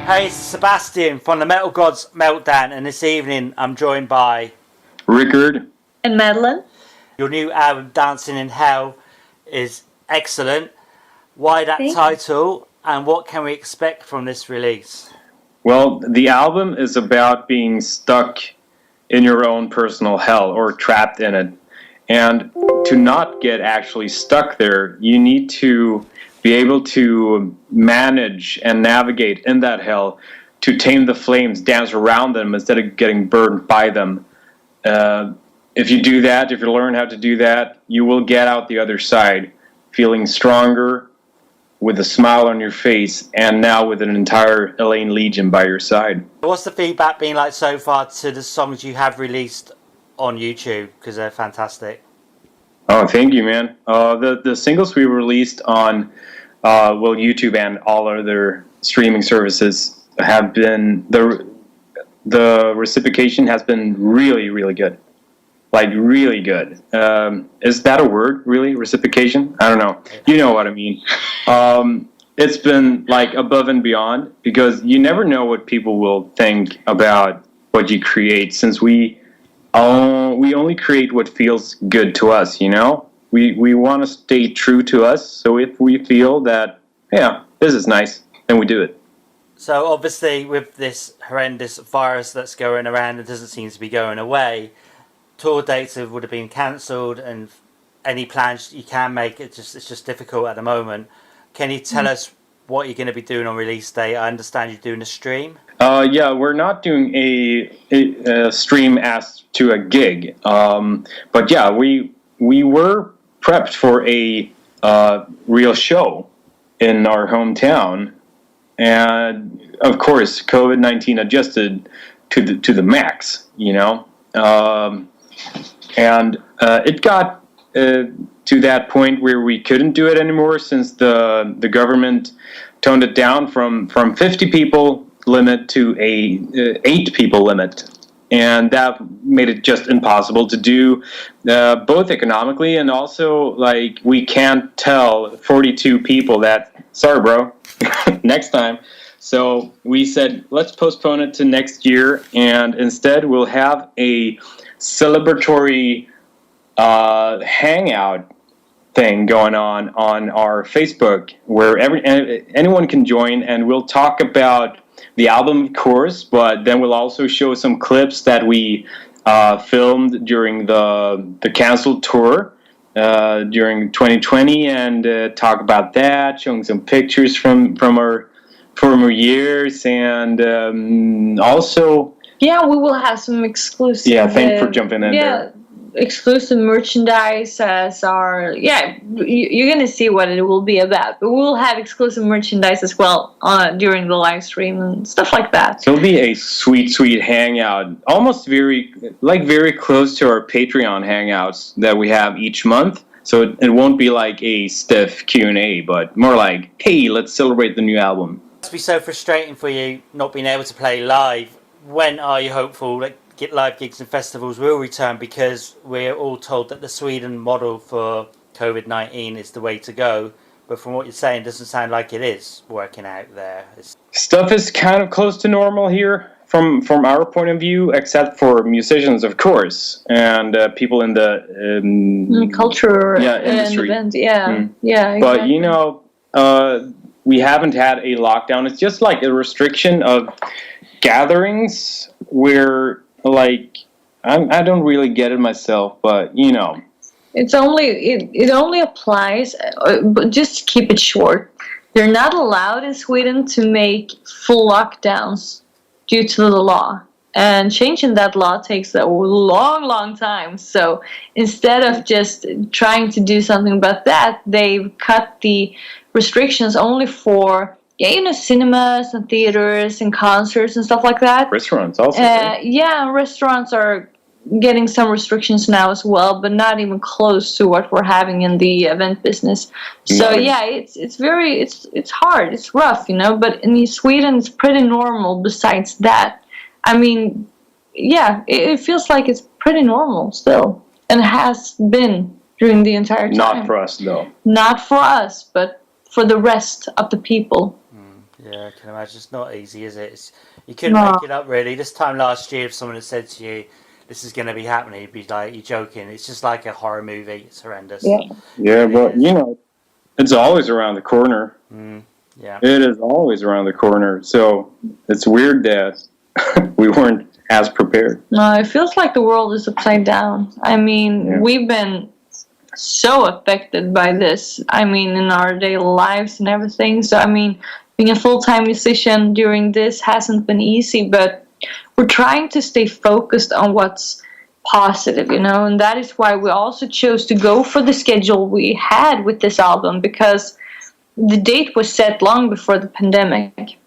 Hey, it's Sebastian from the Metal Gods Meltdown, and this evening I'm joined by Rikard and Madeleine. Your new album, Dancing in Hell, is excellent. Why that title, and what can we expect from this release? Well, the album is about being stuck in your own personal hell or trapped in it. And to not get actually stuck there, you need to be able to manage and navigate in that hell, to tame the flames, dance around them instead of getting burned by them. If you do that, if you learn how to do that, you will get out the other side feeling stronger, with a smile on your face, and now with an entire Eleine Legion by your side. What's the feedback been like so far to the songs you have released on YouTube? Because they're fantastic. Oh, thank you, man. The singles we released on YouTube and all other streaming services have been, the reciprocation has been really, really good. Like, really good. Is that a word, really? Reciprocation? I don't know. You know what I mean. It's been, like, above and beyond, because you never know what people will think about what you create, since we only create what feels good to us, you know? We want to stay true to us, so if we feel that, yeah, this is nice, then we do it. So, obviously, with this horrendous virus that's going around and doesn't seem to be going away, tour dates would have been cancelled, and any plans you can make, it's just difficult at the moment. Can you tell us what you're going to be doing on release day? I understand you're doing a stream. Yeah, we're not doing a stream as to a gig, but yeah, we were prepped for a real show in our hometown, and of course, COVID-19 adjusted to the max, you know. And it got to that point where we couldn't do it anymore, since the government toned it down from 50 people limit to a 8 people limit, and that made it just impossible to do, both economically and also, like, we can't tell 42 people that, sorry bro, next time. So we said, let's postpone it to next year, and instead we'll have a celebratory hangout thing going on our Facebook, where anyone can join, and we'll talk about the album, of course, but then we'll also show some clips that we filmed during the canceled tour during 2020, and talk about that, showing some pictures from our former years, and also... Yeah, we will have some exclusive... Yeah, thanks for jumping in there. Exclusive merchandise as our... Yeah, you're going to see what it will be about. But we will have exclusive merchandise as well during the live stream and stuff like that. So it'll be a sweet, sweet hangout. Almost very close to our Patreon hangouts that we have each month. So it won't be like a stiff Q&A, but more like, hey, let's celebrate the new album. It must be so frustrating for you not being able to play live. When are you hopeful that live gigs and festivals will return? Because we're all told that the Sweden model for COVID-19 is the way to go, but from what you're saying, it doesn't sound like it is working out there. Stuff is kind of close to normal here from our point of view, except for musicians, of course, and people in the culture industry. And events. Yeah, exactly. But you know, we haven't had a lockdown. It's just like a restriction of gatherings where, like, I don't really get it myself, but you know, it only applies, but just to keep it short, they're not allowed in Sweden to make full lockdowns due to the law, and changing that law takes a long time. So instead of just trying to do something about that, they've cut the restrictions only for cinemas and theaters and concerts and stuff like that. Restaurants also. Right? Yeah, restaurants are getting some restrictions now as well, but not even close to what we're having in the event business. So yeah, it's hard, it's rough, you know. But in Sweden, it's pretty normal. Besides that, I mean, yeah, it feels like it's pretty normal still, and has been during the entire time. Not for us, though. Not for us, but for the rest of the people. Yeah, I can imagine. It's not easy, is it? You couldn't No. make it up, really. This time last year, if someone had said to you, this is going to be happening, you'd be like, you're joking. It's just like a horror movie. It's horrendous. Yeah. Yeah, It but is. you know, it's always around the corner. Yeah. It is always around the corner. So it's weird that we weren't as prepared. No, it feels like the world is upside down. I mean, Yeah. we've been so affected by this. I mean, in our daily lives and everything. So, I mean, being a full-time musician during this hasn't been easy, but we're trying to stay focused on what's positive, you know, and that is why we also chose to go for the schedule we had with this album, because the date was set long before the pandemic.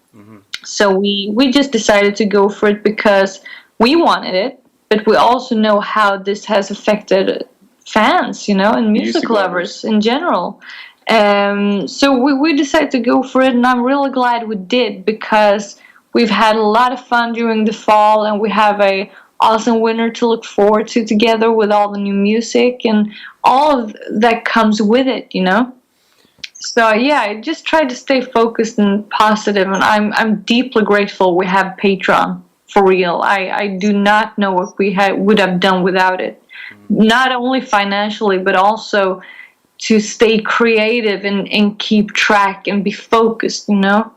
So we just decided to go for it because we wanted it, but we also know how this has affected fans, you know, and music lovers in general. So we decided to go for it, and I'm really glad we did, because we've had a lot of fun during the fall, and we have a awesome winter to look forward to together with all the new music and all of that comes with it, you know. So yeah, I just try to stay focused and positive, and I'm deeply grateful we have Patreon, for real. I do not know what we would have done without it. Not only financially, but also to stay creative and keep track and be focused, you know?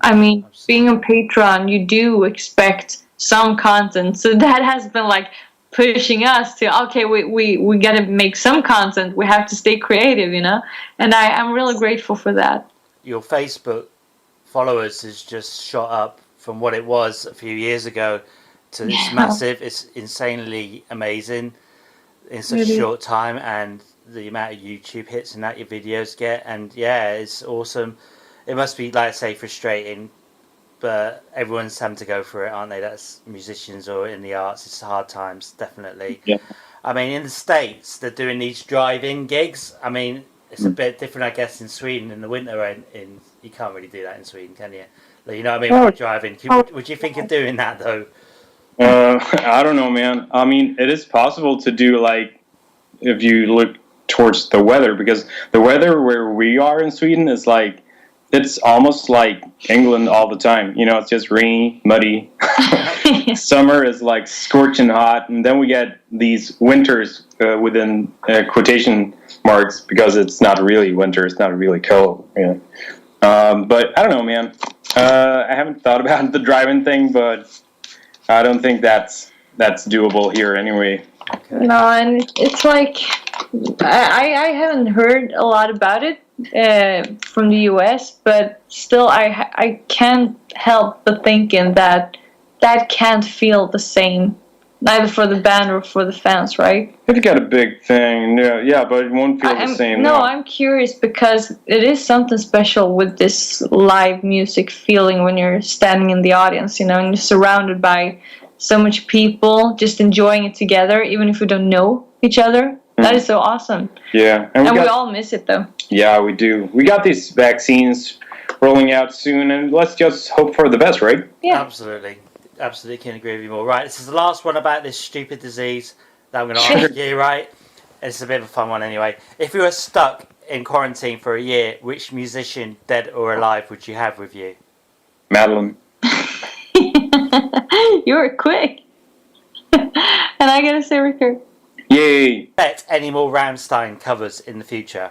I mean, being on Patreon, you do expect some content. So that has been like pushing us to, okay, we got to make some content. We have to stay creative, you know? And I'm really grateful for that. Your Facebook followers has just shot up from what it was a few years ago to this massive. It's insanely amazing in such a short time, and the amount of YouTube hits and that your videos get, and yeah, it's awesome. It must be, like I say, frustrating, but everyone's having to go through it, aren't they? That's musicians or in the arts. It's hard times, definitely. Yeah. I mean, in the States, they're doing these drive-in gigs. I mean, it's a bit different, I guess, in Sweden in the winter. You can't really do that in Sweden, can you? You know what I mean? When you're driving. Would you think of doing that, though? I don't know, man. I mean, it is possible to do, like, if you look towards the weather, because the weather where we are in Sweden is like, it's almost like England all the time. You know, it's just rainy, muddy. Summer is like scorching hot, and then we get these winters within quotation marks, because it's not really winter, it's not really cold. You know? But I don't know, man. I haven't thought about the driving thing, but I don't think that's doable here anyway. Okay. No, and it's like I haven't heard a lot about it from the US, but still I can't help but thinking that can't feel the same, neither for the band or for the fans, right? It's got a big thing, yeah, but it won't feel the same. No, I'm curious, because it is something special with this live music feeling when you're standing in the audience, you know, and you're surrounded by so much people just enjoying it together, even if we don't know each other. That is so awesome. Yeah. And we all miss it, though. Yeah, we do. We got these vaccines rolling out soon, and let's just hope for the best, right? Yeah. Absolutely. Absolutely, can't agree with you more. Right, this is the last one about this stupid disease that I'm going to ask you, right? It's a bit of a fun one anyway. If you were stuck in quarantine for a year, which musician, dead or alive, would you have with you? Madeleine. You were quick. And I gotta say, Rikard. Yay! Bet any more Rammstein covers in the future?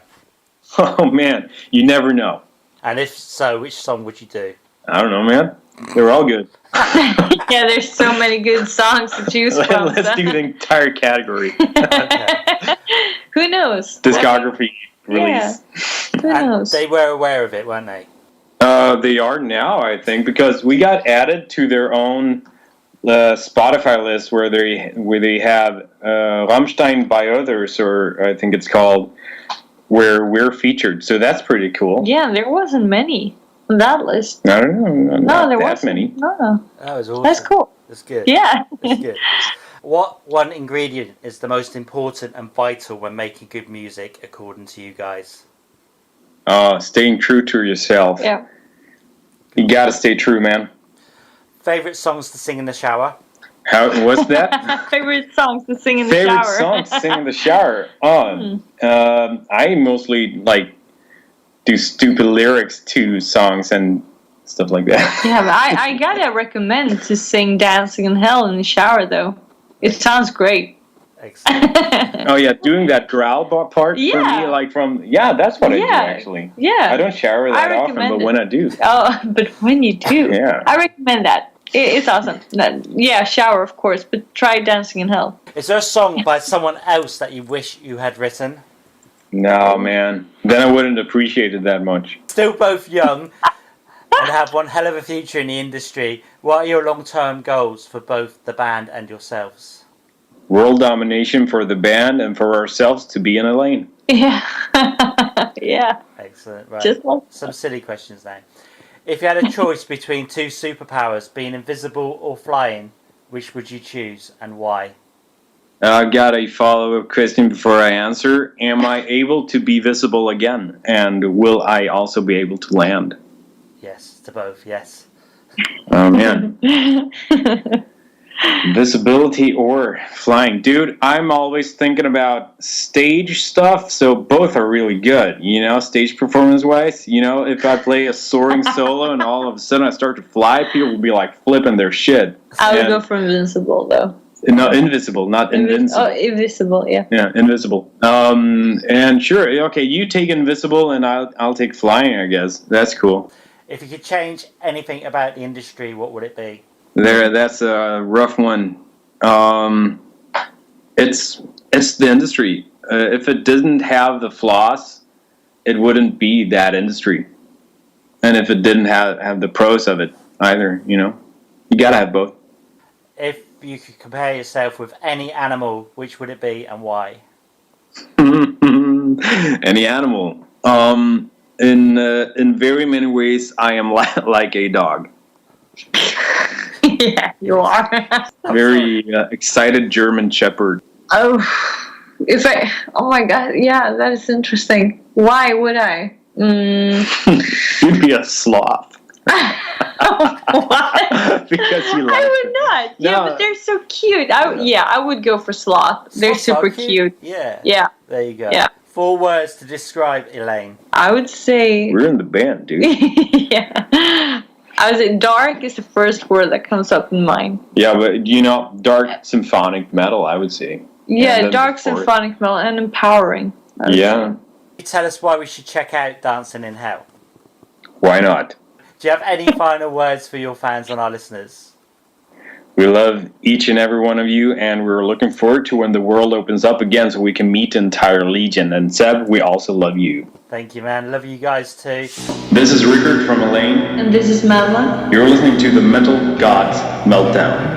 Oh, man. You never know. And if so, which song would you do? I don't know, man. They're all good. Yeah, there's so many good songs to choose from. Let's do the entire category. Okay. Who knows? Discography release. Who knows? They were aware of it, weren't they? They are now, I think, because we got added to their own Spotify list where they have Rammstein by others, or I think it's called, where we're featured. So that's pretty cool. Yeah, there wasn't many on that list. I don't know. No, there that wasn't. many. No. That was awesome. That's cool. That's good. Yeah. That's good. What one ingredient is the most important and vital when making good music, according to you guys? Staying true to yourself. Yeah. You gotta stay true, man. Favorite songs to sing in the shower? What's that? Favorite songs to sing in the Favorite shower. songs to sing in the shower. I mostly like do stupid lyrics to songs and stuff like that. Yeah, but I gotta recommend to sing Dancing in Hell in the shower, though. It sounds great. Excellent. Oh yeah, doing that growl part for me, Yeah. like that's what I do Yeah. actually. Yeah. I don't shower that often, recommend but it. when I do, Oh, but when you do, Yeah. I recommend that. It's awesome. Yeah, shower, of course, but try Dancing in Hell. Is there a song by someone else that you wish you had written? no man, then I wouldn't appreciate it that much. Still both young and have one hell of a future in the industry. What are your long-term goals for both the band and yourselves? World domination for the band and for ourselves to be in Eleine. Yeah. Yeah. Excellent. Right. Just like Some silly questions now. If you had a choice between two superpowers, being invisible or flying, which would you choose and why? I got a follow-up question before I answer. Am I able to be visible again? And will I also be able to land? Yes, to both, yes. Oh man. Visibility or flying. Dude, I'm always thinking about stage stuff, so both are really good, stage performance-wise. If I play a soaring solo and all of a sudden I start to fly, people will be like flipping their shit. I would go for Invincible, though. No, invisible, not invincible. Oh, Invisible, yeah. Yeah, invisible. And sure, okay, you take invisible and I'll take flying, I guess. That's cool. If you could change anything about the industry, what would it be? That's a rough one. It's the industry. If it didn't have the flaws, it wouldn't be that industry. And if it didn't have the pros of it either, you gotta have both. If you could compare yourself with any animal, which would it be and why? Any animal. In very many ways, I am like a dog. Yeah, you are. Very excited German Shepherd. Oh my god, yeah, that is interesting. Why would I? You'd be a sloth. What? Because you like I would not. Yeah, No. but they're so cute. I would go for sloth. They're Sloths are super cute. Yeah. Yeah, There you go. Yeah. 4 words to describe Eleine. I would say. We're in the band, dude. Yeah, I would say dark is the first word that comes up in mind. Yeah, but dark symphonic metal, I would say. Yeah, then dark the fourth. symphonic metal and empowering. I would Yeah, say. Tell us why we should check out Dancing in Hell. why not? Do you have any final words for your fans and our listeners? We love each and every one of you, and we're looking forward to when the world opens up again so we can meet the entire Legion. And Seb, we also love you. Thank you, man. Love you guys too. This is Rikard from Eleine. And this is Madeleine. You're listening to the Mental Gods Meltdown.